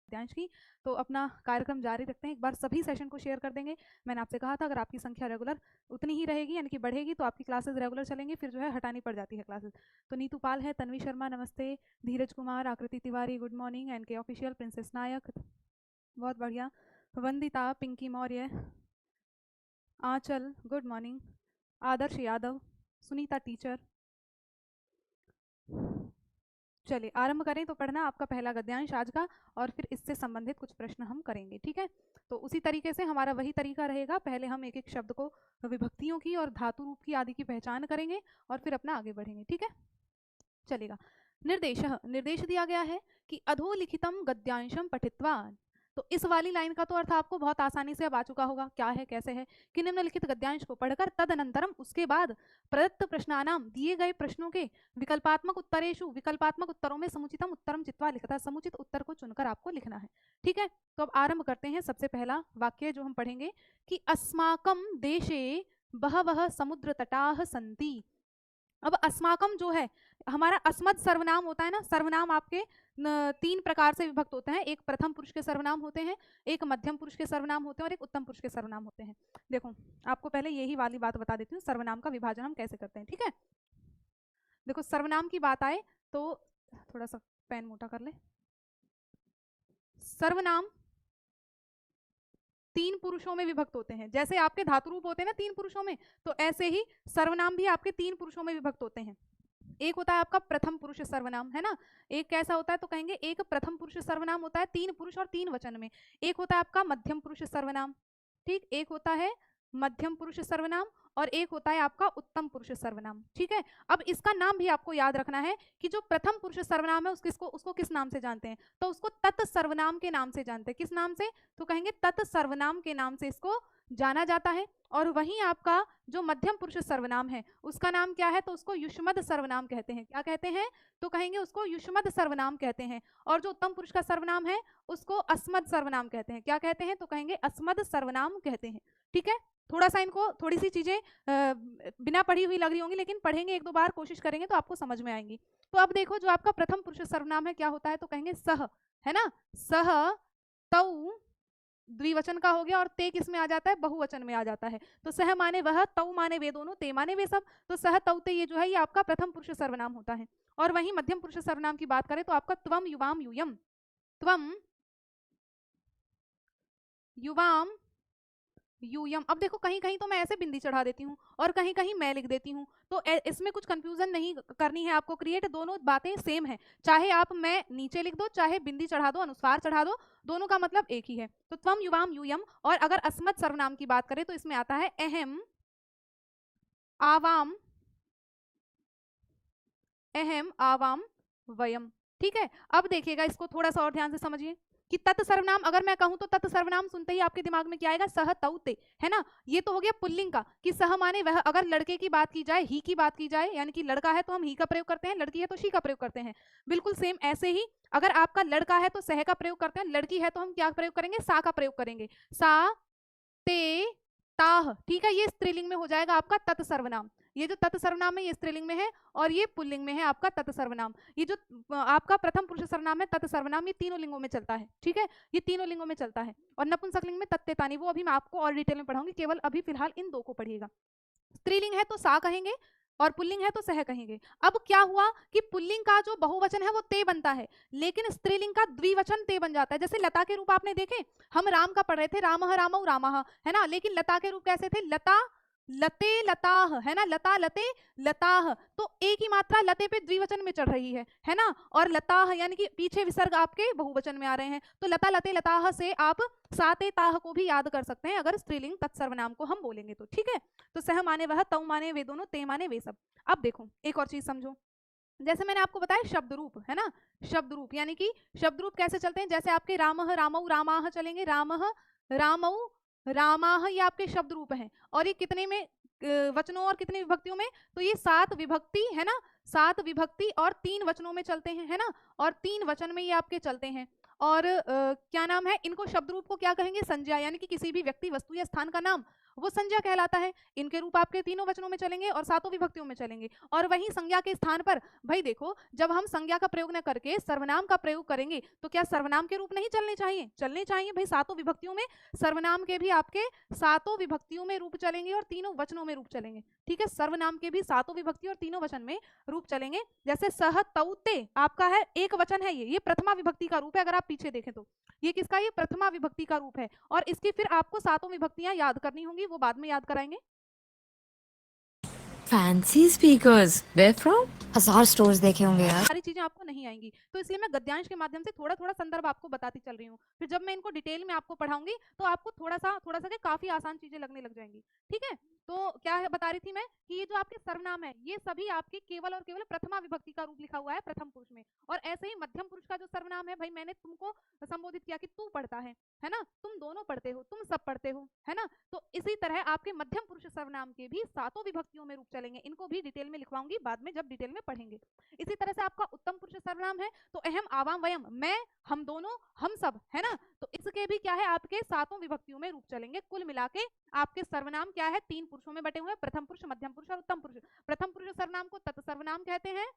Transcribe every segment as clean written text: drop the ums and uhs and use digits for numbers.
गद्यांश की। तो अपना कार्यक्रम जारी रखते हैं, एक बार सभी सेशन को शेयर कर देंगे। मैंने आपसे कहा था अगर आपकी संख्या रेगुलर उतनी ही रहेगी यानी कि बढ़ेगी तो आपकी क्लासेस रेगुलर चलेंगी, फिर जो है हटानी पड़ जाती है क्लासेस। तो नीतू पाल है, तन्वी शर्मा नमस्ते, Dheeraj Kumar, Aakriti Tiwari good morning, NK official, princess Nayak बहुत बढ़िया, Vandita, Pinki Maurya, Anchal good morning, Adarsh Yadav, Sunita teacher. चलिए आरंभ करें। तो पढ़ना आपका पहला गद्यांश आज का, और फिर इससे संबंधित कुछ प्रश्न हम करेंगे, ठीक है। तो उसी तरीके से हमारा वही तरीका रहेगा, पहले हम एक एक शब्द को विभक्तियों की और धातु रूप की आदि की पहचान करेंगे और फिर अपना आगे बढ़ेंगे, ठीक है। चलेगा। निर्देश दिया गया है कि अधोलिखितम गद्यांशम पठित्वा। तो इस वाली लाइन का तो अर्थ आपको बहुत आसानी से अब आ चुका होगा, क्या है कैसे है, कि निम्नलिखित गद्यांश को पढ़कर तदनंतरम उसके बाद प्रदत्त प्रश्नानाम दिए गए प्रश्नों के विकल्पात्मक उत्तरों में समुचितम उत्तरम चित्वा लिखता, समुचित उत्तर को चुनकर आपको लिखना है, ठीक है। तो अब आरंभ करते हैं। सबसे पहला वाक्य जो हम पढ़ेंगे कि अस्माकम देशे बहवः समुद्र तटाः सन्ति। अब अस्माकम जो है हमारा अस्मद सर्वनाम होता है ना, सर्वनाम आपके तीन प्रकार से विभक्त होते हैं, एक प्रथम पुरुष के सर्वनाम होते हैं, एक मध्यम पुरुष के सर्वनाम होते हैं और एक उत्तम पुरुष के सर्वनाम होते हैं। देखो आपको पहले यही वाली बात बता देती हूँ, सर्वनाम का विभाजन हम कैसे करते हैं, ठीक है। देखो सर्वनाम की बात आए तो थोड़ा सा पेन मोटा कर ले। सर्वनाम तीन पुरुषों में विभक्त होते हैं, जैसे आपके धातु रूप होते हैं ना तीन पुरुषों में, तो ऐसे ही सर्वनाम भी आपके तीन पुरुषों में विभक्त होते हैं। एक होता है आपका प्रथम पुरुष सर्वनाम, है ना, एक कैसा होता है तो कहेंगे एक प्रथम पुरुष सर्वनाम होता है तीन पुरुष और तीन वचन में, एक होता है आपका मध्यम पुरुष सर्वनाम, ठीक, एक होता है मध्यम पुरुष सर्वनाम और एक होता है आपका उत्तम पुरुष सर्वनाम, ठीक है। अब इसका नाम भी आपको याद रखना है कि जो प्रथम पुरुष सर्वनाम है उसको किस नाम से जानते हैं, तो उसको तत् सर्वनाम के नाम से जानते हैं। किस नाम से, तो कहेंगे तत् सर्वनाम के नाम से इसको जाना जाता है। और वहीं आपका जो मध्यम पुरुष सर्वनाम है उसका नाम क्या है, तो उसको युष्मद सर्वनाम कहते हैं। क्या कहते हैं, तो कहेंगे उसको युष्मद सर्वनाम कहते हैं। और जो उत्तम पुरुष का सर्वनाम है उसको अस्मद सर्वनाम कहते हैं। क्या कहते हैं, तो कहेंगे अस्मद सर्वनाम कहते हैं, ठीक है। थोड़ा सा इनको थोड़ी सी चीजें बिना पढ़ी हुई लग रही होंगी, लेकिन पढ़ेंगे एक दो बार, कोशिश करेंगे तो आपको समझ में आएंगी। तो अब देखो जो आपका प्रथम पुरुष सर्वनाम है क्या होता है, तो कहेंगे सह, है ना, सह, तौ द्विवचन का हो गया, और ते किस में आ जाता है, बहुवचन में आ जाता है। तो सह माने वह, तौ माने वे दोनों, ते माने वे सब, तो सह तौ ते ये जो है ये आपका प्रथम पुरुष सर्वनाम होता है। और वहीं मध्यम पुरुष सर्वनाम की बात करें तो आपका त्वम युवाम यूयम, त्वम युवाम यूयम। अब देखो कहीं कहीं तो मैं ऐसे बिंदी चढ़ा देती हूँ और कहीं कहीं मैं लिख देती हूँ, तो इसमें कुछ कंफ्यूजन नहीं करनी है आपको क्रिएट, दोनों बातें सेम है, चाहे आप मैं नीचे लिख दो चाहे बिंदी चढ़ा दो अनुस्वार चढ़ा दो, दोनों का मतलब एक ही है। तो त्वम युवाम यूयम। और अगर अस्मत् सर्वनाम की बात करें तो इसमें आता है अहम आवाम, अहम आवाम वयम, ठीक है। अब देखिएगा इसको थोड़ा सा और ध्यान से समझिए कि तत् सर्वनाम अगर मैं कहूं तो तत् सर्वनाम सुनते ही आपके दिमाग में क्या आएगा, सह तौ ते, है ना। ये तो हो गया पुल्लिंग का कि सह माने वह। अगर लड़के की बात की जाए, ही की बात की जाए, यानी कि लड़का है तो हम ही का प्रयोग करते हैं, लड़की है तो शी का प्रयोग करते हैं। बिल्कुल सेम ऐसे ही अगर आपका लड़का है तो सह का प्रयोग करते हैं, लड़की है तो हम क्या प्रयोग करेंगे, सा का प्रयोग करेंगे, सा ते ताह, ठीक है। ये स्त्रीलिंग में हो जाएगा आपका तत् सर्वनाम। ये जो तत् सर्वनाम है ये स्त्रीलिंग में है और ये पुल्लिंग में है आपका तत् सर्वनाम। ये जो आपका प्रथम पुरुष सर्वनाम है तत् सर्वनाम, ये तीनों लिंगों में चलता है, ठीक है, ये तीनों लिंगों में चलता है। और नपुंसकलिंग में तत्ते तानी, वो अभी मैं आपको और डिटेल में पढ़ाऊंगी, केवल अभी फिलहाल इन दो को पढ़िएगा। स्त्रीलिंग है तो सा कहेंगे और पुल्लिंग है तो सह कहेंगे। अब क्या हुआ कि पुल्लिंग का जो बहुवचन है वो ते बनता है, लेकिन स्त्रीलिंग का द्विवचन ते बन जाता है। जैसे लता के रूप आपने देखे, हम राम का पढ़ रहे थे, रामः रामौ रामः, है ना, लेकिन लता के रूप कैसे थे, लता लते लताह, है ना, लता लते लताह, तो एक ही मात्रा लते पे द्विवचन में चढ़ रही है ना। और लताह यानी कि पीछे विसर्ग आपके बहुवचन में आ रहे हैं, तो लता लते लताह से आप साते ताह को भी याद कर सकते हैं अगर स्त्रीलिंग तत्सर्वनाम को हम बोलेंगे तो, ठीक है। तो सह माने वह, तौ माने वे दोनों, ते माने वे सब। अब देखो एक और चीज समझो, जैसे मैंने आपको बताया शब्द रूप, है ना, शब्द रूप यानी कि शब्द रूप कैसे चलते हैं, जैसे आपके रामः रामौ रामाह चलेंगे, रामः रामौ रामाह, ये आपके शब्द रूप हैं। और ये कितने में वचनों और कितनी विभक्तियों में, तो ये 7 विभक्ति, है ना, 7 विभक्ति और 3 वचनों में चलते हैं, है ना, और 3 वचन में ये आपके चलते हैं। और क्या नाम है, इनको शब्द रूप को क्या कहेंगे, संज्ञा, यानी कि किसी भी व्यक्ति वस्तु या स्थान का नाम। वो संज्ञा कहलाता है। इनके रूप आपके तीनों वचनों में चलेंगे और सातों विभक्तियों में चलेंगे। और वहीं संज्ञा के स्थान पर भाई देखो, जब हम संज्ञा का प्रयोग न करके सर्वनाम का प्रयोग करेंगे तो क्या सर्वनाम के रूप नहीं चलने चाहिए? चलने चाहिए भाई। सातों विभक्तियों में सर्वनाम के भी आपके सातों विभक्तियों में रूप चलेंगे और तीनों वचनों में रूप चलेंगे। ठीक है, सर्वनाम के भी सातों विभक्ति और तीनों वचन में रूप चलेंगे। जैसे सह तौते आपका है, एक वचन है, ये प्रथमा विभक्ति का रूप है। अगर आप पीछे देखें तो ये किसका, ये प्रथमा विभक्ति का रूप है। और इसकी फिर आपको सातों विभक्तियां याद करनी होंगी, वो बाद में याद कराएंगे। Fancy speakers, where from? 1000 stores देखे होंगे यार। सारी चीजें आपको नहीं आएंगी, तो इसलिए मैं गद्यांश के माध्यम से थोड़ा थोड़ा संदर्भ आपको बताती चल रही हूँ। फिर जब मैं इनको डिटेल में आपको पढ़ाऊंगी तो आपको थोड़ा सा क्या काफी आसान चीजें लगने लग जाएंगी। ठीक है, तो क्या है बता रही थी मैं कि ये जो आपके सर्वनाम है ये सभी आपके केवल और केवल प्रथमा विभक्ति का रूप लिखा हुआ है प्रथम पुरुष में। और ऐसे ही मध्यम पुरुष का जो सर्वनाम है भाई, मैंने तुमको संबोधित किया कि तू पढ़ता है ना, तुम दोनों पढ़ते हो, तुम सब पढ़ते हो, है ना। तो इसी तरह आपके मध्यम पुरुष सर्वनाम के भी सातों विभक्तियों में रूप चलेंगे। इनको भी डिटेल में लिखवाऊंगी बाद में जब डिटेल में पढ़ेंगे। इसी तरह से आपका उत्तम पुरुष सर्वनाम है तो अहम, आवाम, वयम, मैं, हम दोनों, हम सब, है ना। तो इसके भी क्या है, आपके सातों विभक्तियों में रूप चलेंगे। कुल मिला के आपके सर्वनाम क्या है, तीन पुरुषों में बटे हुए, प्रथम पुरुष, मध्यम पुरुष और उत्तम पुरुष। प्रथम पुरुष सर्वनाम को तत्सर्वनाम कहते हैं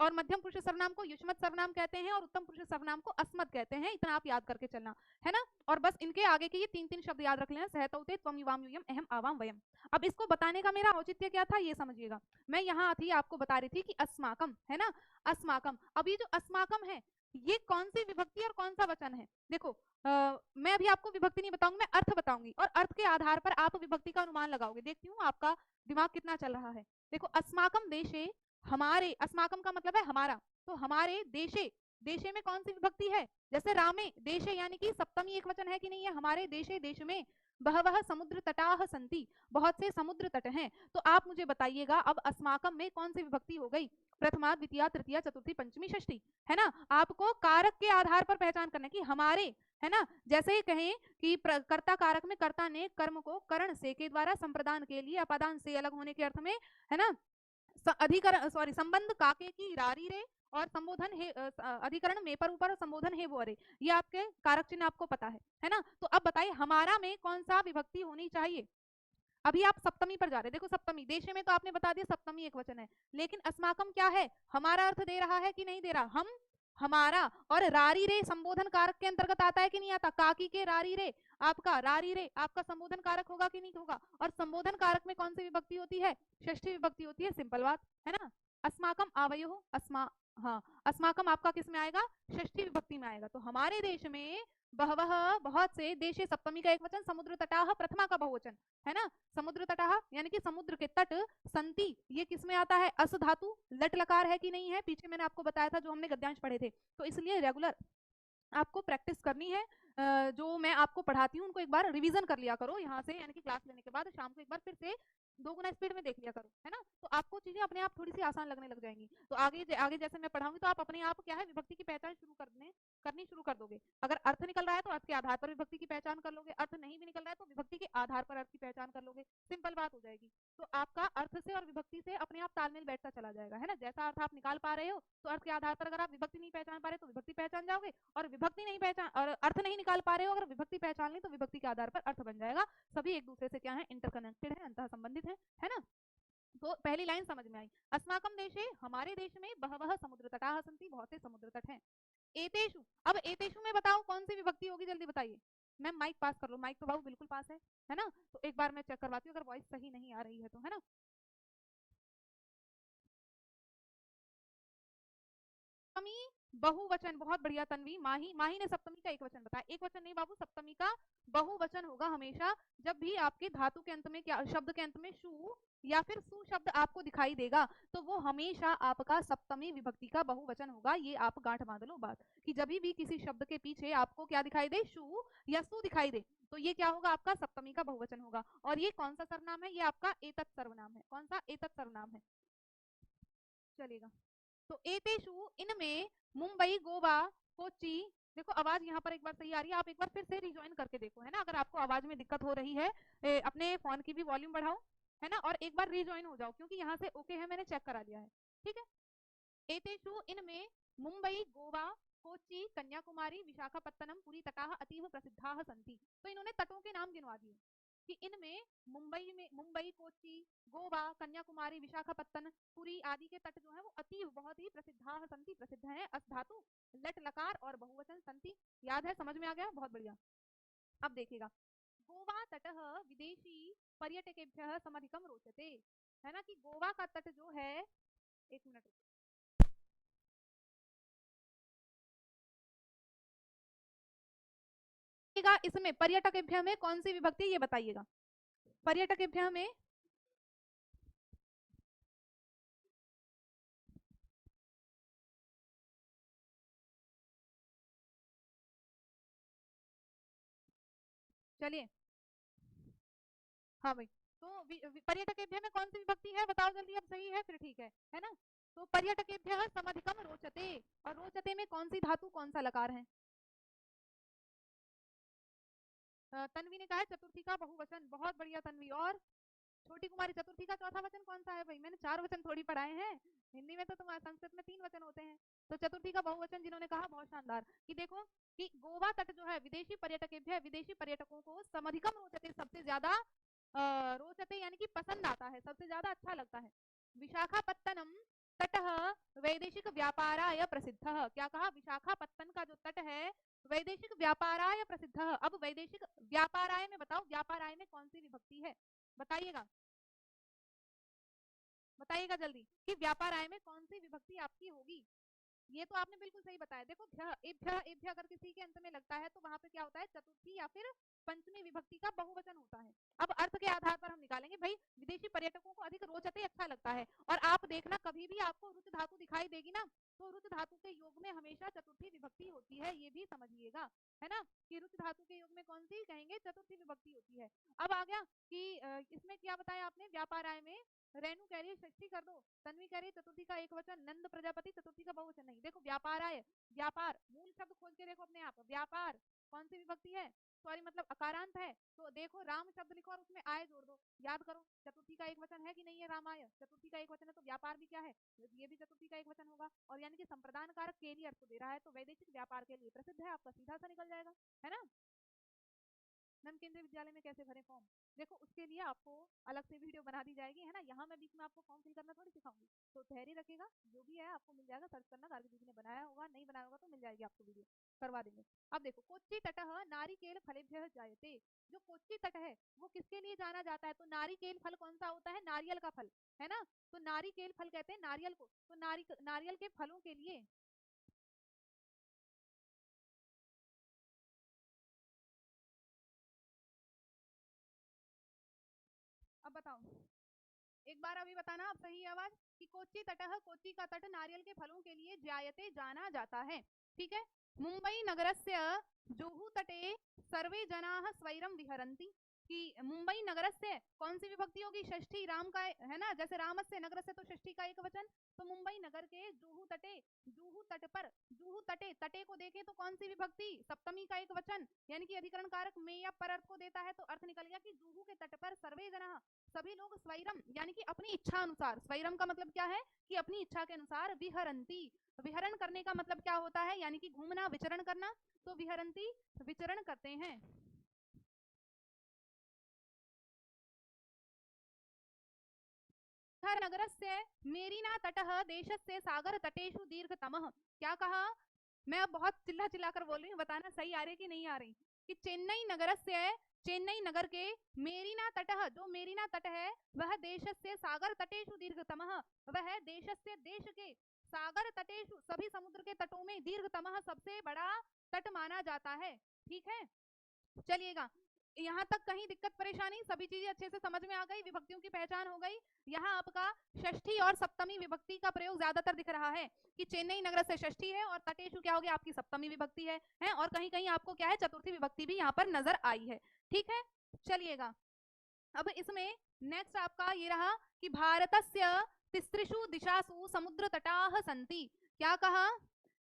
और मध्यम पुरुष सर्वनाम को युष्मत् सर्वनाम कहते हैं और उत्तम पुरुष सर्वनाम को अस्मत् कहते हैं। इतना आप याद करके चलना, है ना। और बस इनके आगे के ये तीन तीन शब्द याद रख लेना, सहतौते, त्वम, युवाम, यूयम, अहम, आवाम, वयम। अब इसको बताने का मेरा औचित्य क्या था ये समझिएगा। मैं यहाँ थी आपको बता रही थी कि अस्माकम, है ना, अस्माकम। अब ये जो अस्माकम है ये कौन सी विभक्ति और कौन सा वचन है? देखो मैं अभी आपको विभक्ति नहीं बताऊंगी, मैं अर्थ बताऊंगी और अर्थ के आधार पर आप विभक्ति का अनुमान लगाओगे। देखती हूँ आपका दिमाग कितना चल रहा है। देखो, अस्माकम देशे, हमारे, अस्माकम का मतलब है हमारा, तो हमारे देशे, देशे में कौन सी विभक्ति है? जैसे रामे देशे यानी कि सप्तमी एक वचन है कि नहीं है, हमारे देशे, देश में, बहवह समुद्र तटाह संति, बहुत से समुद्र तट हैं। तो आप मुझे बताइएगा अब अस्माकम में कौन सी विभक्ति हो गई? प्रथमा, द्वितीय, तृतीय, चतुर्थी, पंचमी, षष्ठी, है ना। आपको कारक के आधार पर पहचान करना कि हमारे, है ना। जैसे ही कहें कि कर्ता कारक में कर्ता ने कर्म को करण से के द्वारा संप्रदान के लिए अपादान से अलग होने के अर्थ में, है ना, अधिकरण, सॉरी, संबंध काके की रारी रे और संबोधन है, अधिकरण में पर ऊपर और संबोधन है वो अरे, ये आपके कारक चिन्ह आपको पता है ना। तो अब बताइए हमारा में कौन सा विभक्ति होनी चाहिए? अभी आप सप्तमी पर जा रहे, देखो सप्तमी, देशे में तो आपने बता दिया सप्तमी एक वचन है, लेकिन अस्माकम क्या है, हमारा अर्थ दे रहा है कि नहीं दे रहा? हम, हमारा। और रारी रे संबोधन कारक के अंतर्गत आता है कि नहीं आता? काकी के रारी रे, आपका रारी रे आपका संबोधन कारक होगा कि नहीं होगा? और संबोधन कारक में कौन सी विभक्ति होती है? षष्ठी विभक्ति होती है, सिंपल बात, है ना। अस्माकम आवयो, हाँ, अस्माकम आपका किस में आएगा? षष्ठी विभक्ति में आएगा। तो हमारे देश में बहवह, बहुत से, देशे सप्तमी का एक वचन, समुद्र तटाह प्रथमा का बहुवचन, है ना। समुद्र तटाह यानी कि समुद्र के तट, संति ये किस में आता है? अस धातु, लट लकार है कि नहीं है? पीछे मैंने आपको बताया था जो हमने गद्यांश पढ़े थे। तो इसलिए रेगुलर आपको प्रैक्टिस करनी है। जो मैं आपको पढ़ाती हूँ उनको एक बार रिवीजन कर लिया करो यहाँ से, यानी कि क्लास लेने के बाद शाम को एक बार फिर से 2 गुना स्पीड में देख लिया करो, है ना। तो आपको चीजें अपने आप थोड़ी सी आसान लगने लग जाएंगी। तो आगे जैसे मैं पढ़ाऊंगी तो आप अपने आप क्या है, विभक्ति की पहचान करनी शुरू कर दोगे। अगर अर्थ निकल रहा है तो अर्थ के आधार पर विभक्ति की पहचान कर लोगे, अर्थ नहीं भी निकल रहा है तो विभक्ति के आधार पर अर्थ की पहचान कर लोगे, सिंपल बात हो जाएगी। तो आपका अर्थ से और विभक्ति से अपने आप तालमेल बैठता चला जाएगा, है ना। जैसा अर्थ आप निकाल पा रहे हो तो अर्थ के आधार पर अगर आप विभक्ति नहीं पहचान पा रहे तो विभक्ति पहचान जाओगे, और विभक्ति नहीं पहचान और अर्थ नहीं निकाल पा रहे हो, अगर विभक्ति पहचान ली तो विभक्ति के आधार पर अर्थ बन जाएगा। सभी एक दूसरे से क्या है, इंटरकनेक्टेड है, अंतः संबंधित है ना। तो पहली लाइन समझ में आई, अस्माकम देशे, हमारे देश में, बहवह समुद्र तटाः सन्ति, बहुत से समुद्र तट हैं। एतेषु, अब एतेषु में बताओ कौन सी विभक्ति होगी, जल्दी बताइए। मैम माइक पास कर लो, माइक तो बाबू बिल्कुल पास है ना। तो एक बार मैं चेक करवाती हूँ अगर वॉइस सही नहीं आ रही है तो, है ना। सप्तमी बहुवचन, बहुत बढ़िया तन्वी। माही, माही ने सप्तमी का एक वचन बताया, एक वचन नहीं बाबू, सप्तमी का बहुवचन होगा हमेशा। जब भी आपके धातु के अंत में, क्या शब्द के अंत में शु या फिर सु शब्द आपको दिखाई देगा तो वो हमेशा आपका सप्तमी विभक्ति का बहुवचन होगा। ये आप गांठ बांध लो बात, कि जब भी किसी शब्द के पीछे आपको क्या दिखाई दे, शु या सु दिखाई दे, तो ये क्या होगा, आपका सप्तमी का बहुवचन होगा। और ये कौन सा सर्वनाम है? ये आपका एतत् सर्वनाम है। कौन सा? एतत् सर्वनाम है, चलेगा। तो एतेषु, इनमें, मुंबई, गोवा, कोच्चि, देखो आवाज यहाँ पर एक बार सही आ रही है, आप एक बार फिर से रिज्वाइन करके देखो, है ना। अगर आपको आवाज में दिक्कत हो रही है, अपने फोन की भी वॉल्यूम बढ़ाओ, है ना, और एक बार रिज्वाइन हो जाओ, क्योंकि यहाँ से ओके है, मैंने चेक करा लिया है, ठीक है। एतेषु, इनमें, मुंबई, गोवा, कोच्चि, कन्याकुमारी, विशाखापत्तनम, पुरी तटाः अतीव प्रसिद्धाः सन्ति। तो इन्होंने तटों के नाम गिनवा दिए, कि इनमें मुंबई, कोच्चि, गोवा, कन्याकुमारी, विशाखापत्तनम, पुरी आदि के तट जो है वो अतीव बहुत ही प्रसिद्धाः सन्ति, प्रसिद्ध हैं। अस धातु, लट लकार और बहुवचन सन्ति। याद है, समझ में आ गया, बहुत बढ़िया। अब देखिएगा, गोवा तटः विदेशी पर्यटकेभ्यः समधिकम रोचते, है ना, कि गोवा का तट जो है, एक मिनट रुको। इसमें पर्यटकेभ्यः में कौन सी विभक्ति, ये बताइएगा। पर्यटकेभ्यः में चलिए, हाँ भाई, तो पर्यटकेभ्यः में कौन सी विभक्ति है, बताओ जल्दी। अब सही है, फिर ठीक है ना। तो पर्यटकेभ्यः समधिकम रोचते, और रोचते में कौन सी धातु, कौन सा लकार है। तन्वी ने कहा है चतुर्थी का बहुवचन, बहुत बढ़िया तन्वी। और छोटी कुमारी, चतुर्थी का चौथा वचन कौन सा है भाई, मैंने 4 वचन थोड़ी पढ़ाए हैं, हिंदी में तो तुम्हारे संस्कृत में 3 वचन होते हैं। तो चतुर्थी का बहुवचन जिन्होंने कहा, बहुत शानदार। कि देखो कि गोवा तट जो है विदेशी पर्यटकेभ्यः, विदेशी पर्यटकों को समधिकम रोचते, सबसे ज्यादा रोचते यानी कि पसंद आता है, सबसे ज्यादा अच्छा लगता है। विशाखापत्तनम तटः वैदेशिक व्यापाराय प्रसिद्धः, क्या कहा, विशाखापत्तन का जो तट है वैदेशिक व्यापाराय प्रसिद्धः। अब वैदेशिक व्यापाराय में बताओ, व्यापाराय में कौन सी विभक्ति है, बताइएगा, बताइएगा जल्दी कि व्यापाराय में कौन सी विभक्ति आपकी होगी। ये तो आपने बिल्कुल सही बताया। देखो एभ्य अगर किसी के अंत में लगता है तो वहां पे क्या होता है, चतुर्थी या फिर पंचमी विभक्ति का बहुवचन होता है। अब अर्थ के आधार पर हम निकालेंगे भाई, विदेशी पर्यटकों को अधिक रोचते अच्छा लगता है। और आप देखना, कभी भी आपको रुच धातु दिखाई देगी ना, तो रुच धातु के योग में हमेशा चतुर्थी विभक्ति होती है, ये भी समझिएगा, है ना, कि रुच धातु के योग में कौन सी कहेंगे, चतुर्थी विभक्ति होती है। अब आ गया कि इसमें क्या बताया आपने, व्यापाराय में रेणु कह रही है षष्ठी कर दो, तन्वी कह रही है चतुर्थी का एक वचन, नंद प्रजापति चतुर्थी का बहुवचन नहीं। देखो व्यापाराय, व्यापार, मूल शब्द खोज के देखो अपने आप, व्यापार कौन सी विभक्ति है, सॉरी मतलब अकारांत है। तो देखो राम शब्द लिखो और उसमें आय जोड़ दो, याद करो चतुर्थी का एक वचन है कि नहीं है, रामाय चतुर्थी का एक वचन है, तो व्यापार भी क्या है, ये भी चतुर्थी का एक वचन होगा। और यानी कि संप्रदान कारक के लिए अर्थ दे रहा है, तो वैदेशिक व्यापार के लिए प्रसिद्ध है, आपका सीधा सा निकल जाएगा, है ना। नंद केंद्रीय विद्यालय में कैसे भरे फॉर्म, देखो उसके लिए आपको अलग से वीडियो बना दी जाएगी, है ना। यहाँ मैं बीच में आपको फॉर्म फिल करना थोड़ी सिखाऊंगी, तो धैर्य रखेगा, जो भी है आपको मिल जाएगा, सर्च करना, गार्गी दीदी ने बनाया होगा, नहीं बनाया होगा तो मिल जाएगी आपको वीडियो, करवा देंगे। अब देखो, कोच्चि तटः नारिकेल फलेभ्यः जायते, जो कोच्चि तट है वो किसके लिए जाना जाता है, तो नारिकेल फल कौन सा होता है, नारियल का फल, है ना। तो नारिकेल फल कहते हैं नारियल को, तो नारियल के फलों के लिए। अब बताओ एक बार, अभी बताना अब सही आवाज, कि कोच्चि तटः, कोच्चि का तट नारियल के फलों के लिए जायते, जाना जाता है, ठीक है। मुंबई नगरस्य जुहू तटे सर्वे जनाः स्वैरं विहरन्ति, कि मुंबई नगरस्य कौन सी विभक्ति होगी, षष्ठी, राम का है ना, जैसे रामस्य नगरस्य तो षष्ठी का एक वचन, तो मुंबई नगर के जुहू तटे, जुहू तट पर, जुहू तटे, तटे को देखें तो कौन सी विभक्ति, सप्तमी का एक वचन, यानी कि अधिकरण कारक में या पर अर्थ को देता है, तो अर्थ निकल गया कि जुहू के तट पर सर्वे जनाः, सभी लोग, स्वैरम यानी कि अपनी इच्छा अनुसार, स्वैरम का मतलब क्या है कि अपनी इच्छा के अनुसार, विहरंती, विहरण करने का मतलब क्या होता है, यानी कि घूमना, विचरण करना, तो विहरंती विचरण करते हैं। नगरस्य मेरीना तटः देशस्य सागर तटेषु दीर्घतमः, क्या कहा, मैं अब बहुत चिल्ला चिल्ला कर बोल रही हूँ, बताना सही आ रही कि नहीं आ रही, कि चेन्नई नगरस्य, चेन्नई नगर के मेरीना तटः, जो मेरीना तट है वह देशस्य सागर तटेषु दीर्घतमः, वह देशस्य, देश के, सागर तटेषु, सभी समुद्र के तटों में, दीर्घतमः सबसे बड़ा तट माना जाता है, ठीक है। चलिएगा, यहाँ तक कहीं दिक्कत परेशानी, सभी चीजें अच्छे से समझ में आ गई, विभक्तियों की पहचान हो गई। यहाँ आपका षष्ठी और सप्तमी विभक्ति का प्रयोग ज्यादातर दिख रहा है, कि चेन्नई नगर से षष्ठी है और तटेशु क्या हो गया, आपकी सप्तमी विभक्ति है, और कहीं कहीं आपको क्या है, चतुर्थी विभक्ति भी यहाँ पर नजर आई है, ठीक है। चलिएगा, अब इसमें नेक्स्ट आपका ये रहा कि भारतस्य तिस्त्रिषु दिशासु समुद्र तटाः सन्ति, क्या कहा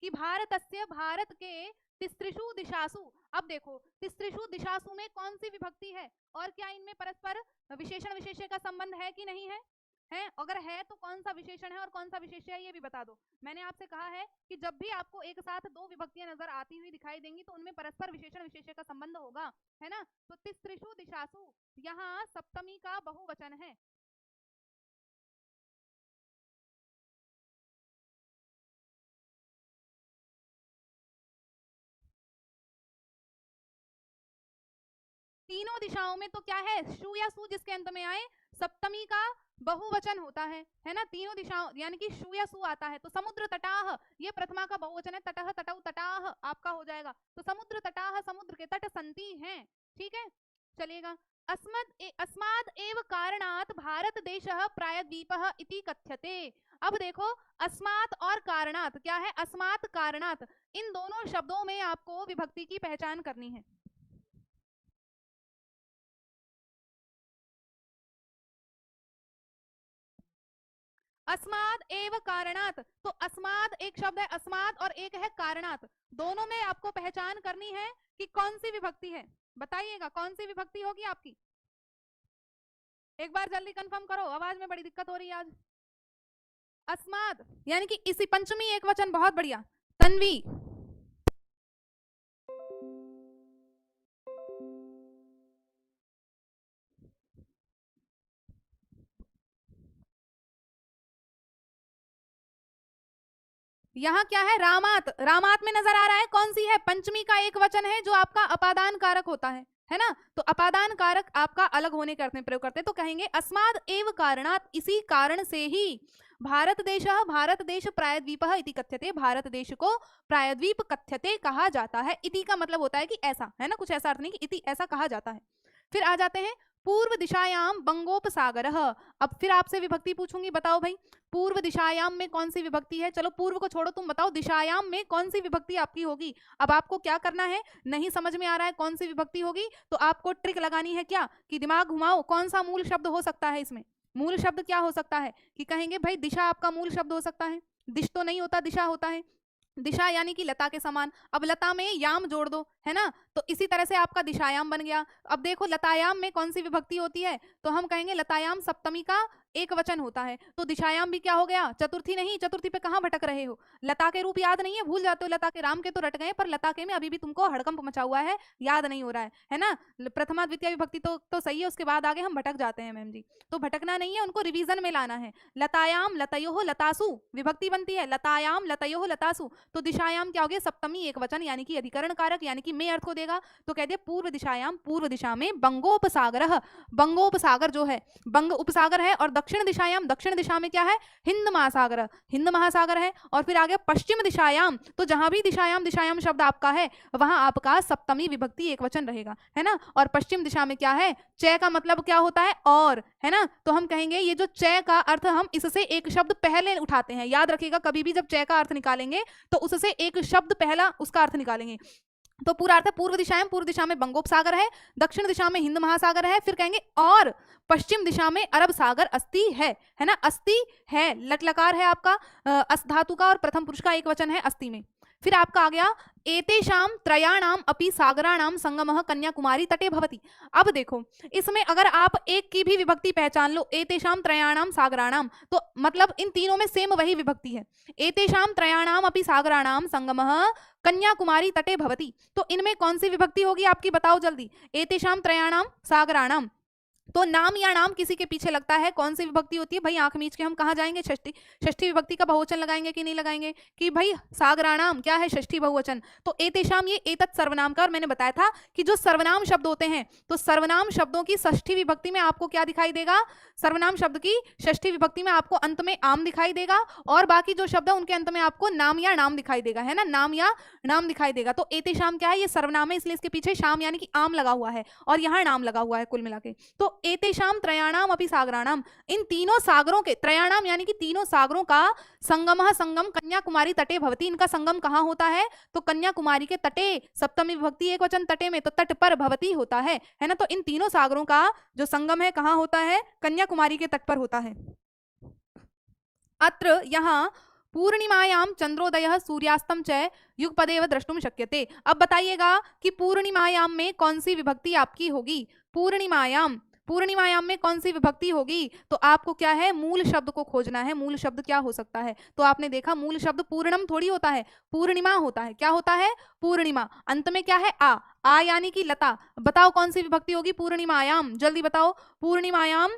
कि भारतस्य, भारत के, तिस्त्रिषु दिशासु, अब देखो तिस्त्रिषु दिशासु में कौन सी विभक्ति है, और क्या इनमें परस्पर विशेषण विशेष्य का संबंध है कि नहीं है, है? अगर है तो कौन सा विशेषण है और कौन सा विशेष्य है ये भी बता दो। मैंने आपसे कहा है कि जब भी आपको एक साथ दो विभक्तियां नजर आती हुई दिखाई देंगी तो उनमें परस्पर विशेषण विशेष्य का संबंध होगा, है ना। तो तिस्त्रिषु दिशासु, यहाँ सप्तमी का बहुवचन है। तीनों दिशाओं में तो क्या है, शु या सु जिसके अंत में आए सप्तमी का बहुवचन होता है ना। तीनों दिशाओं यानी कि शु या सु आता है। तो समुद्र तटाह, ये प्रथमा का बहुवचन है, तटह तटौ तटाह आपका हो जाएगा। तो समुद्र तटाह, समुद्र के तट संति हैं, ठीक है। चलिएगा, अस्माद एव कारणात भारत देशः प्रायद्वीपः इति कथ्यते। अब देखो, अस्मात और कारणात क्या है, अस्मात कारणात, इन दोनों शब्दों में आपको विभक्ति की पहचान करनी है। अस्माद एव कारणात, तो अस्माद एक शब्द है, अस्माद, और एक है कारणात। दोनों में आपको पहचान करनी है कि कौन सी विभक्ति है। बताइएगा कौन सी विभक्ति होगी आपकी, एक बार जल्दी कंफर्म करो, आवाज में बड़ी दिक्कत हो रही है आज। अस्माद यानी कि इसी पंचमी एक वचन, बहुत बढ़िया। तन्वी, यहाँ क्या है, रामात। रामात में नजर आ रहा है कौन सी है, पंचमी का एक वचन है जो आपका अपादान कारक होता है ना। तो अपादान कारक आपका अलग होने के अर्थ में प्रयोग करते हैं। तो कहेंगे अस्माद एव कारणात, इसी कारण से ही भारत देश, भारत देश प्रायद्वीपः इति कथ्यते, भारत देश को प्रायद्वीप कथ्यते कहा जाता है। इति का मतलब होता है कि ऐसा, है ना, कुछ ऐसा अर्थ नहीं कि इति ऐसा कहा जाता है। फिर आ जाते हैं पूर्व दिशायाम बंगोपसागरः। अब फिर आपसे विभक्ति पूछूंगी, बताओ भाई पूर्व दिशायाम में कौन सी विभक्ति है। चलो पूर्व को छोड़ो, तुम बताओ दिशायाम में कौन सी विभक्ति आपकी होगी। अब आपको क्या करना है, नहीं समझ में आ रहा है कौन सी विभक्ति होगी तो आपको ट्रिक लगानी है क्या, कि दिमाग घुमाओ, कौन सा मूल शब्द हो सकता है इसमें। मूल शब्द क्या हो सकता है, कि कहेंगे भाई दिशा आपका मूल शब्द हो सकता है। दिश तो नहीं होता, दिशा होता है। दिशा यानी कि लता के समान। अब लता में याम जोड़ दो, है ना, तो इसी तरह से आपका दिशायाम बन गया। अब देखो लतायाम में कौन सी विभक्ति होती है, तो हम कहेंगे लतायाम सप्तमी का एक वचन होता है। तो दिशायाम भी क्या हो गया, चतुर्थी नहीं। चतुर्थी पे कहाँ भटक रहे हो, लता के रूप याद नहीं है, भूल जाते हो। लता के, राम के तो रट गए, पर लता के में अभी भी तुमको हड़कंप मचा हुआ है, याद नहीं हो रहा है ना। प्रथमा द्वितीय विभक्ति तो सही है, उसके बाद आगे हम भटक जाते हैं मैम जी। तो भटकना नहीं है, उनको रिवीजन में लाना है। लतायाम लतयोः लतासु विभक्ति बनती है, लतायाम लतयोः लतासु। तो दिशायाम क्या हो गया, सप्तमी एक वचन यानी कि अधिकरण कारक, यानी कि में अर्थ को देगा। तो कह दिया पूर्व दिशायाम, पूर्व दिशा में बंगोपसागरः, बंगोपसागर जो है, बंग उपसागर है। और दक्षिण दिशायाम, दक्षिण दिशा में क्या है, हिंद महासागर, हिंद महासागर है। और फिर आ गया पश्चिम दिशायाम, तो जहां भी दिशायाम, दिशायाम शब्द आपका है वहां आपका सप्तमी विभक्ति एक वचन रहेगा, है ना। और पश्चिम दिशा में क्या है, चय का मतलब क्या होता है, और, है ना। तो हम कहेंगे ये जो चय का अर्थ, हम इससे एक शब्द पहले उठाते हैं। याद रखिएगा कभी भी जब चय का अर्थ निकालेंगे तो उससे एक शब्द पहला उसका अर्थ निकालेंगे। तो पूरा अर्थ है पूर्व दिशाएं, पूर्व दिशा में बंगोपसागर है, दक्षिण दिशा में हिंद महासागर है। फिर कहेंगे और पश्चिम दिशा में अरब सागर अस्ति है ना। अस्ति है, लट लकार है आपका अस धातु का, और प्रथम पुरुष का एक वचन है अस्ति में। फिर आपका आ गया एतेषां त्रयाणाम अपि सागराणाम संगमः कन्याकुमारी तटे भवति। अब देखो इसमें अगर आप एक की भी विभक्ति पहचान लो, एतेषां त्रयाणाम सागराणाम, तो मतलब इन तीनों में सेम वही विभक्ति है। एतेषां त्रयाणाम अपि सागराणाम संगमः कन्याकुमारी तटे भवति, तो इनमें कौन सी विभक्ति होगी आपकी, बताओ जल्दी। एतेषां त्रयाणाम सागराणाम, तो नाम या नाम किसी के पीछे लगता है, कौन सी विभक्ति होती है भाई, आंख मीच के हम कहाँ जाएंगे, षष्ठी। षष्ठी विभक्ति का बहुवचन लगाएंगे कि नहीं लगाएंगे, कि भाई सागराणाम क्या है, षष्ठी बहुवचन। तो एतेषाम ये एतत् सर्वनाम का, और मैंने बताया था कि जो सर्वनाम शब्द होते हैं तो सर्वनाम शब्दों की षष्ठी विभक्ति में आपको क्या दिखाई देगा, सर्वनाम शब्द की षष्ठी विभक्ति में आपको अंत में आम दिखाई देगा, और बाकी जो शब्द है उनके अंत में आपको नाम या नाम दिखाई देगा, है ना, नाम या नाम दिखाई देगा। तो एतेषाम क्या है, ये सर्वनाम है, इसलिए इसके पीछे शाम यानी कि आम लगा हुआ है, और यहाँ नाम लगा हुआ है कुल मिला के। तो एतेषाम त्रयाणाम अपि सागराणाम, इन तीनों सागरों के, त्रयाणाम यानी कि तीनों सागरों का संगमः, संगम कन्याकुमारी तटे भवति, इनका संगम कहाँ होता है, तो कन्याकुमारी के तटे, सप्तमी विभक्ति एक वचन तटे में, तो तट पर भवति होता है ना। तो इन तीनों सागरों का जो संगम है कहाँ होता है, कन्याकुमारी के तट पर होता है। अत्र यहाँ पूर्णिमायां चंद्रोदय सूर्यास्तम च युगपदेव द्रष्टुम शक्यते। अब बताइएगा कि पूर्णिमायां में कौन सी विभक्ति आपकी होगी, पूर्णिमायां, पूर्णिमायाम में कौन सी विभक्ति होगी? तो आपको क्या है, मूल शब्द को खोजना है। मूल शब्द क्या हो सकता है? तो आपने देखा मूल शब्द पूर्णम थोड़ी होता है, पूर्णिमा होता है। क्या होता है? पूर्णिमा। अंत में क्या है? आ यानी कि लता। बताओ कौन सी विभक्ति होगी पूर्णिमायाम? जल्दी बताओ, पूर्णिमायाम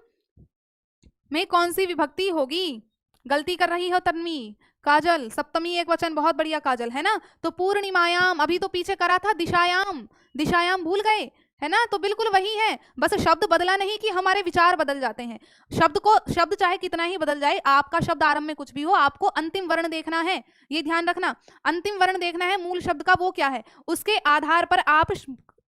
में कौन सी विभक्ति होगी? गलती कर रही हो तन्वी। काजल, सप्तमी एक वचन, बहुत बढ़िया काजल, है ना। तो पूर्णिमायाम, अभी तो पीछे करा था दिशायाम, दिशायाम भूल गए, है ना। तो बिल्कुल वही है, बस शब्द बदला नहीं कि हमारे विचार बदल जाते हैं। शब्द चाहे कितना ही बदल जाए, आपका शब्द आरंभ में कुछ भी हो, आपको अंतिम वर्ण देखना है, ये ध्यान रखना। अंतिम वर्ण देखना है मूल शब्द का, वो क्या है, उसके आधार पर आप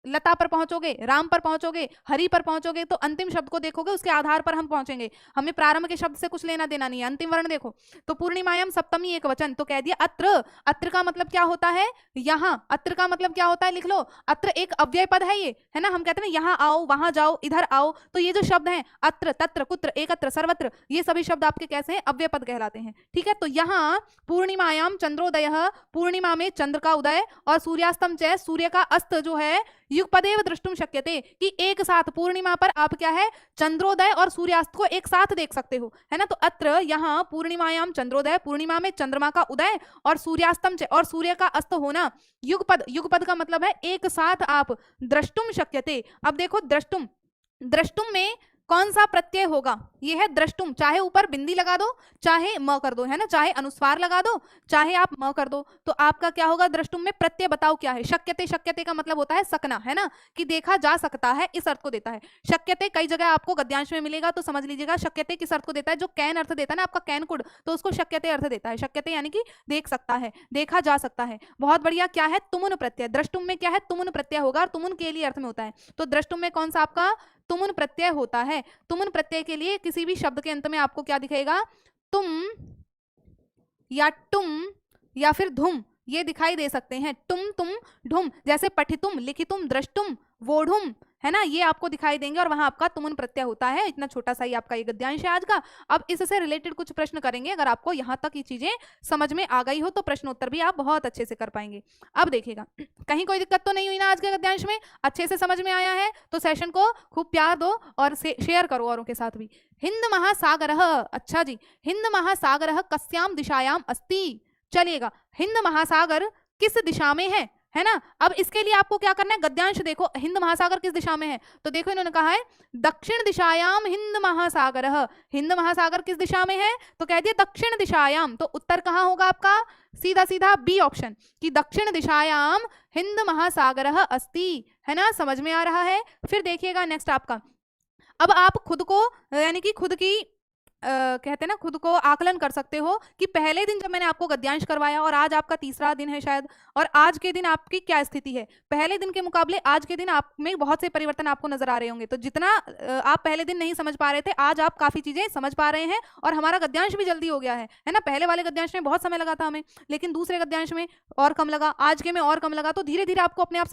लता पर पहुंचोगे, राम पर पहुंचोगे, हरि पर पहुंचोगे, तो अंतिम शब्द को देखोगे, उसके आधार पर हम पहुंचेंगे। हमें प्रारंभ के शब्द से कुछ लेना देना नहीं है, अंतिम वर्ण देखो। तो पूर्णिमायाम सप्तमी एक वचन, तो कह दिया अत्र। अत्र का मतलब क्या होता है? यहाँ। अत्र का मतलब क्या होता है? लिख लो, अत्र एक अव्यय पद है ये, है ना। हम कहते हैं ना यहाँ आओ, वहां जाओ, इधर आओ, तो ये जो शब्द हैं अत्र, तत्र, कुत्र, एकत्र, सर्वत्र, ये सभी शब्द आपके कैसे हैं? अव्यय पद कहलाते हैं, ठीक है। तो यहाँ पूर्णिमायाम चंद्रोदय, पूर्णिमा में चंद्र का उदय, और सूर्यास्तम च, सूर्य का अस्त जो है युगपदेव दृष्टुम शक्यते, कि एक साथ पूर्णिमा पर आप क्या है, चंद्रोदय और सूर्यास्त को एक साथ देख सकते हो, है ना। तो अत्र यहाँ पूर्णिमायाम चंद्रोदय, पूर्णिमा में चंद्रमा का उदय और सूर्यास्तम और सूर्य का अस्त होना, युगपद, युगपद का मतलब है एक साथ आप द्रष्टुम शक्यते। अब देखो द्रष्टुम, द्रष्टुम में कौन सा प्रत्यय होगा? ये है द्रष्टुम। चाहे ऊपर बिंदी लगा दो, चाहे म कर दो, है ना, चाहे अनुस्वार लगा दो, चाहे आप म कर दो, तो आपका क्या होगा द्रष्टुम में? प्रत्यय बताओ क्या है? शक्यते, शक्यते का मतलब होता है सकना, है ना, कि देखा जा सकता है, इस अर्थ को देता है। शक्यते कई जगह आपको गद्यांश में मिलेगा, तो समझ लीजिएगा शक्यते किस अर्थ को देता है? जो कैन अर्थ देता है ना आपका, कैन कुड, तो उसको शक्यते अर्थ देता है। शक्यते यानी कि देख सकता है, देखा जा सकता है। बहुत बढ़िया। क्या है? तुमुन प्रत्यय। द्रष्टुम में क्या है? तुमुन प्रत्यय होगा, और तुमुन के लिए अर्थ में होता है। तो द्रष्टुम में कौन सा आपका? तुमुन प्रत्यय होता है। तुमुन प्रत्यय के लिए किसी भी शब्द के अंत में आपको क्या दिखेगा? तुम या टुम या फिर धुम, ये दिखाई दे सकते हैं। तुम, तुम, ढुम, जैसे पठितुम, लिखितुम, द्रष्टुम, वोढुम, है ना, ये आपको दिखाई देंगे, और वहां आपका तुमुन प्रत्यय होता है। इतना छोटा सा ही आपका ये गद्यांश है आज का। अब इससे रिलेटेड कुछ प्रश्न करेंगे, अगर आपको यहाँ तक ये चीजें समझ में आ गई हो तो प्रश्नोत्तर भी आप बहुत अच्छे से कर पाएंगे। अब देखिएगा, कहीं कोई दिक्कत तो नहीं हुई ना आज के गद्यांश में? अच्छे से समझ में आया है? तो सेशन को खूब प्यार दो और शेयर करो औरों के साथ भी। हिंद महासागरः, अच्छा जी, हिंद महासागरः कस्याम दिशायाम अस्ति? चलिएगा, हिंद महासागर किस दिशा में है ना। अब इसके लिए आपको क्या करना है? गद्यांश देखो, हिंद महासागर किस दिशा में है, तो देखो इन्होंने कहा है दक्षिण दिशायाम हिंद महासागरः। हिंद महासागर किस दिशा में है? तो कह दिया दक्षिण दिशायाम। तो उत्तर कहाँ होगा आपका? सीधा सीधा बी ऑप्शन, कि दक्षिण दिशायाम हिंद महासागरः अस्ति, है ना। समझ में आ रहा है? फिर देखिएगा नेक्स्ट आपका, अब आप खुद को यानी कि खुद की कहते हैं ना, खुद को आकलन कर सकते हो कि पहले दिन जब मैंने आपको गद्यांश करवाया और आज आपका तीसरा दिन है शायद, और आज के दिन आपकी क्या स्थिति है। पहले दिन के मुकाबले आज के दिन आप में बहुत से परिवर्तन आपको नजर आ रहे होंगे। तो जितना आप पहले दिन नहीं समझ पा रहे थे, आज आप काफी चीजें समझ पा रहे हैं, और हमारा गद्यांश भी जल्दी हो गया है ना। पहले वाले गद्यांश में बहुत समय लगा था हमें, लेकिन दूसरे गद्यांश में और कम लगा, आज के में और कम लगा। तो धीरे धीरे आपको अपने आप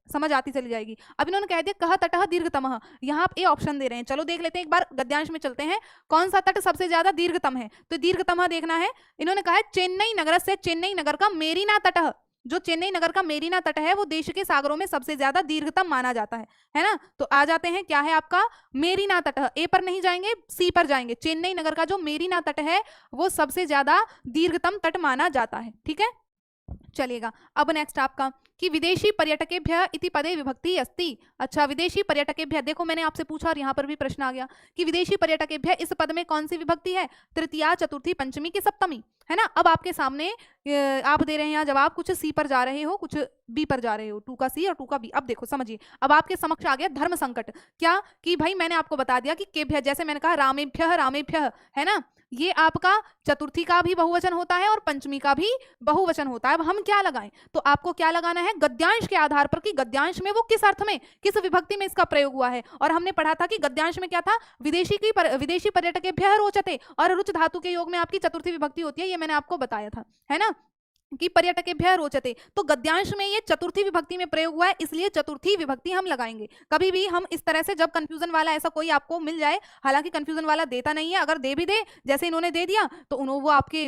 समझ आती चली जाएगी। अब इन्होंने कह दिया कह तटः दीर्घतमः, यहाँ आप ए ऑप्शन दे रहे हैं। चलो देख लेते हैं, एक बार गद्यांश में चलते हैं, कौन सा तट सबसे ज्यादा दीर्घतम है। तो दीर्घतम देखना है। इन्होंने कहा है चेन्नई नगर से, चेन्नई नगर का मेरीना तट, जो चेन्नई नगर का मेरीना तट है वो देश के सागरों में सबसे ज्यादा दीर्घतम माना जाता है ना। तो आ जाते हैं, क्या है आपका? मेरीना तट। ए पर नहीं जाएंगे, सी पर जाएंगे। चेन्नई नगर का जो मेरीना तट है वो सबसे ज्यादा दीर्घतम तट माना जाता है, ठीक है। चलेगा, अब नेक्स्ट आपका कि विदेशी पर्यटकेभ्यः इति पदे विभक्ति अस्ति। अच्छा, विदेशी पर्यटकेभ्यः, देखो मैंने आपसे पूछा और यहाँ पर भी प्रश्न आ गया कि विदेशी पर्यटकेभ्यः इस पद में कौन सी विभक्ति है? तृतीया, चतुर्थी, पंचमी की सप्तमी, है ना। अब आपके सामने आप दे रहे हैं यहाँ जवाब, कुछ सी पर जा रहे हो, कुछ बी पर जा रहे हो, 2 का सी और 2 का बी। अब देखो समझिए, अब आपके समक्ष आ गया धर्म संकट। क्या कि भाई मैंने आपको बता दिया कि केभ्यः, जैसे मैंने कहा रामेभ्यः, रामेभ्यः, है ना, ये आपका चतुर्थी का भी बहुवचन होता है और पंचमी का भी बहुवचन होता है। अब हम क्या लगाएं? तो आपको क्या लगाना है? गद्यांश के आधार पर, कि गद्यांश में वो किस अर्थ में, किस विभक्ति में इसका प्रयोग हुआ है। और हमने पढ़ा था कि गद्यांश में क्या था? विदेशी पर्यटकेभ्यः रोचते, और रुच धातु के योग में आपकी चतुर्थी विभक्ति होती है, ये मैंने आपको बताया था, है ना, कि पर्यटकेभ्यः रोचते। तो गद्यांश में ये चतुर्थी विभक्ति में प्रयोग हुआ है, इसलिए चतुर्थी विभक्ति हम लगाएंगे। कभी भी हम इस तरह से, जब कंफ्यूजन वाला ऐसा कोई आपको मिल जाए, हालांकि कंफ्यूजन वाला देता नहीं है, अगर दे भी दे, जैसे इन्होंने दे दिया, तो वो आपके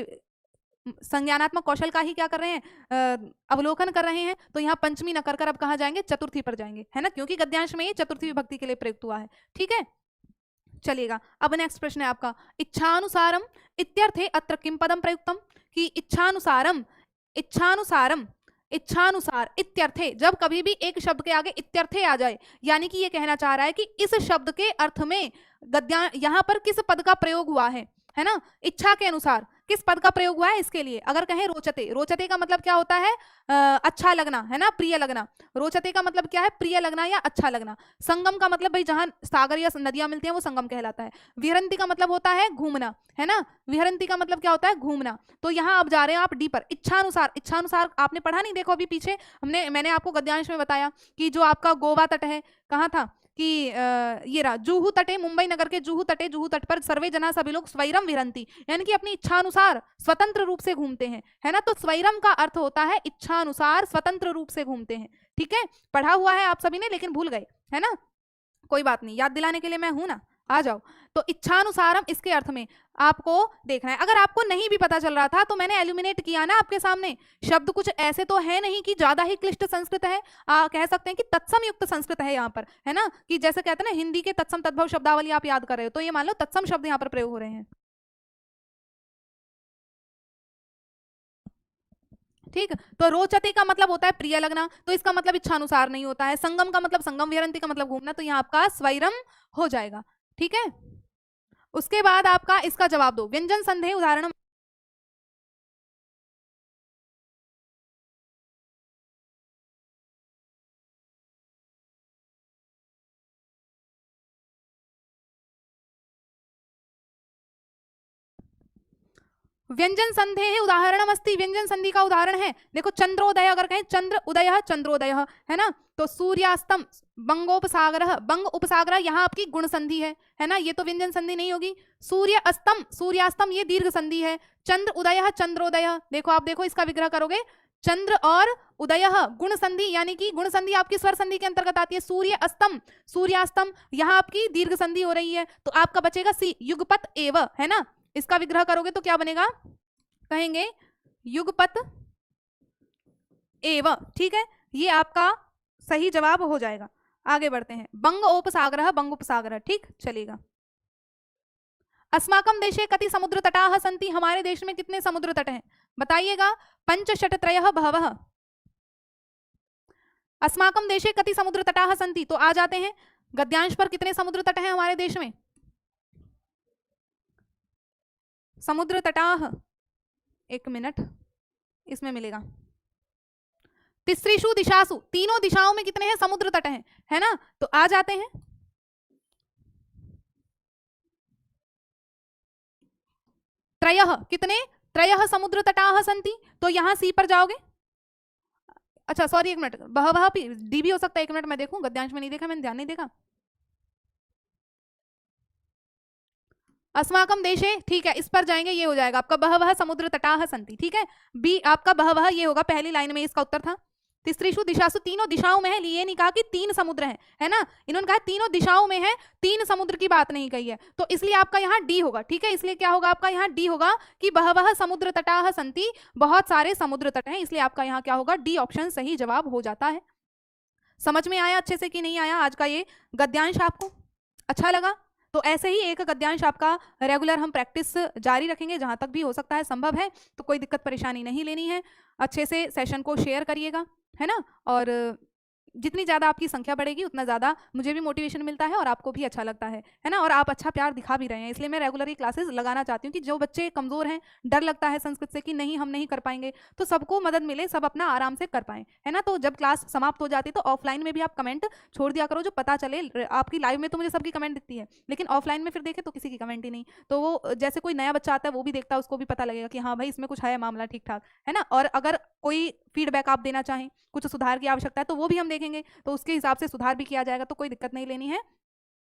संज्ञानात्मक कौशल का ही क्या कर रहे हैं, अवलोकन कर रहे हैं, तो यहाँ पंचमी न कर अब कहाँ जाएंगे, चतुर्थी पर जाएंगे, है ना, क्योंकि गद्यांश में ये चतुर्थी विभक्ति के लिए प्रयुक्त हुआ है। ठीक है, चलिएगा। अब नेक्स्ट प्रश्न है आपका, इच्छानुसारम इत्यर्थे अत्र किम पदम प्रयुक्तम, कि इच्छानुसारम, इच्छानुसारम, इच्छानुसार इत्यर्थे, जब कभी भी एक शब्द के आगे इत्यर्थे आ जाए, यानी कि ये कहना चाह रहा है कि इस शब्द के अर्थ में गद्यांश यहाँ पर किस पद का प्रयोग हुआ है ना, इच्छा के अनुसार किस पद का प्रयोग हुआ है इसके लिए। अगर कहें रोचते, रोचते का मतलब क्या होता है, अच्छा लगना, है ना, प्रिय लगना। रोचते का मतलब क्या है, प्रिय लगना या अच्छा लगना। संगम का मतलब भाई जहां सागर या नदियां मिलती हैं वो संगम कहलाता है। विहरंती का मतलब होता है घूमना, है ना, विहरंती का मतलब क्या होता है, घूमना। तो यहाँ आप जा रहे हैं आप डी पर, इच्छानुसार। इच्छानुसार आपने पढ़ा नहीं, देखो अभी पीछे मैंने आपको गद्यांश में बताया कि जो आपका गोवा तट है, कहाँ था कि ये रहा जुहू तटे, मुंबई नगर के जुहू तटे, जुहू तट पर सर्वे जना सभी लोग स्वैरम विहरंती, यानी कि अपनी इच्छानुसार स्वतंत्र रूप से घूमते हैं, है ना। तो स्वैरम का अर्थ होता है इच्छानुसार स्वतंत्र रूप से घूमते हैं। ठीक है, पढ़ा हुआ है आप सभी ने, लेकिन भूल गए, है ना, कोई बात नहीं, याद दिलाने के लिए मैं हूं ना, आ जाओ। तो इच्छानुसारम इसके अर्थ में आपको देखना है। अगर आपको नहीं भी पता चल रहा था तो मैंने एल्यूमिनेट किया ना आपके सामने, शब्द कुछ ऐसे तो है नहीं कि ज्यादा ही क्लिष्ट संस्कृत है, कह सकते हैं कि तत्सम युक्त संस्कृत है यहाँ पर, है ना, कि जैसे कहते हैं ना हिंदी के तत्सम तद्भव शब्दावली आप याद कर रहे हो, तो ये मान लो तत्सम शब्द यहाँ पर प्रयोग हो रहे हैं। ठीक, तो रोचते का मतलब होता है प्रिय लगना, तो इसका मतलब इच्छानुसार नहीं होता है। संगम का मतलब संगम, विहरंती का मतलब घूमना, तो यहाँ आपका स्वैरम हो जाएगा। ठीक है, उसके बाद आपका इसका जवाब दो, व्यंजन संदेह उदाहरण। व्यंजन संधेः उदाहरणम अस्ति, व्यंजन संधि का उदाहरण है, देखो चंद्रोदय, अगर कहें चंद्र उदय चंद्रोदय, है ना, तो सूर्यास्तम बंगोपसागर, बंग उपसागर, यहाँ आपकी गुण संधि है ना, ये तो व्यंजन संधि नहीं होगी। सूर्य अस्तम, सूर्यास्तम ये दीर्घ संधि है। चंद्र उदय चंद्रोदय, देखो आप देखो इसका विग्रह करोगे, चंद्र और उदय गुण संधि, यानी कि गुण संधि आपकी स्वर संधि के अंतर्गत आती है। सूर्य अस्तम, सूर्यास्तम, यहाँ आपकी दीर्घ संधि हो रही है, तो आपका बचेगा सी, युगपत एव, है ना, इसका विग्रह करोगे तो क्या बनेगा, कहेंगे युगपत एव। ठीक है, ये आपका सही जवाब हो जाएगा। आगे बढ़ते हैं, बंग उपसागर, बंग उपसागर। ठीक, चलेगा। अस्माकं देशे कति समुद्र तटाः सन्ति, हमारे देश में कितने समुद्र तट हैं बताइएगा। पंचषट्त्रयः बहवः। अस्माकं देशे कति समुद्र तटाः सन्ति, तो आ जाते हैं गद्यांश पर, कितने समुद्र तट हैं हमारे देश में, समुद्र तटाः, एक मिनट, इसमें मिलेगा तिसृषु दिशासु, तीनों दिशाओं में कितने हैं समुद्र तट हैं, है ना, तो आ जाते हैं त्रयः, कितने, त्रयः समुद्र तटाः सन्ति, तो यहां सी पर जाओगे। अच्छा सॉरी, एक मिनट, बहवः डी भी हो सकता है, एक मिनट मैं देखूं, गद्यांश में नहीं देखा, मैंने ध्यान नहीं देखा। अस्माकं देशे, ठीक है, इस पर जाएंगे, ये हो जाएगा आपका बहवः समुद्र तटाः सन्ति। ठीक है, बी आपका बहवः ये होगा, पहली लाइन में इसका उत्तर था। तिसृषु दिशासु, तीनों दिशाओं में है, ये नहीं कहा कि तीन समुद्र हैं, है ना, इन्होंने कहा तीनों दिशाओं में है, तीन समुद्र की बात नहीं कही है, तो इसलिए आपका यहाँ डी होगा। ठीक है, इसलिए क्या होगा आपका यहाँ डी होगा कि बहवः समुद्र तटाः सन्ति, बहुत सारे समुद्र तट हैं, इसलिए आपका यहाँ क्या होगा, डी ऑप्शन सही जवाब हो जाता है। समझ में आया अच्छे से कि नहीं आया आज का ये गद्यांश, आपको अच्छा लगा? तो ऐसे ही एक गद्यांश आपका रेगुलर हम प्रैक्टिस जारी रखेंगे, जहां तक भी हो सकता है संभव है, तो कोई दिक्कत परेशानी नहीं लेनी है। अच्छे से सेशन को शेयर करिएगा, है ना, और जितनी ज़्यादा आपकी संख्या बढ़ेगी उतना ज़्यादा मुझे भी मोटिवेशन मिलता है और आपको भी अच्छा लगता है ना, और आप अच्छा प्यार दिखा भी रहे हैं, इसलिए मैं रेगुलर ही क्लासेस लगाना चाहती हूँ कि जो बच्चे कमज़ोर हैं, डर लगता है संस्कृत से कि नहीं हम नहीं कर पाएंगे, तो सबको मदद मिले, सब अपना आराम से कर पाएं, है ना। तो जब क्लास समाप्त हो जाती है तो ऑफलाइन में भी आप कमेंट छोड़ दिया करो, जो पता चले। आपकी लाइव में तो मुझे सबकी कमेंट दिखती है, लेकिन ऑफलाइन में फिर देखे तो किसी की कमेंट ही नहीं, तो वो जैसे कोई नया बच्चा आता है वो भी देखता है, उसको भी पता लगेगा कि हाँ भाई इसमें कुछ है मामला ठीक ठाक, है ना। और अगर कोई फीडबैक आप देना चाहें, कुछ सुधार की आवश्यकता है, तो वो भी हम देखेंगे, तो उसके हिसाब से सुधार भी किया जाएगा, तो कोई दिक्कत नहीं लेनी है।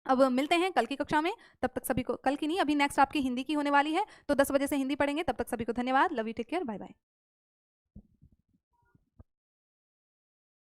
अब मिलते हैं कल की कक्षा में, तब तक सभी को, कल की नहीं, अभी नेक्स्ट आपकी हिंदी की होने वाली है, तो 10 बजे से हिंदी पढ़ेंगे, तब तक सभी को धन्यवाद, love you, take care, bye bye.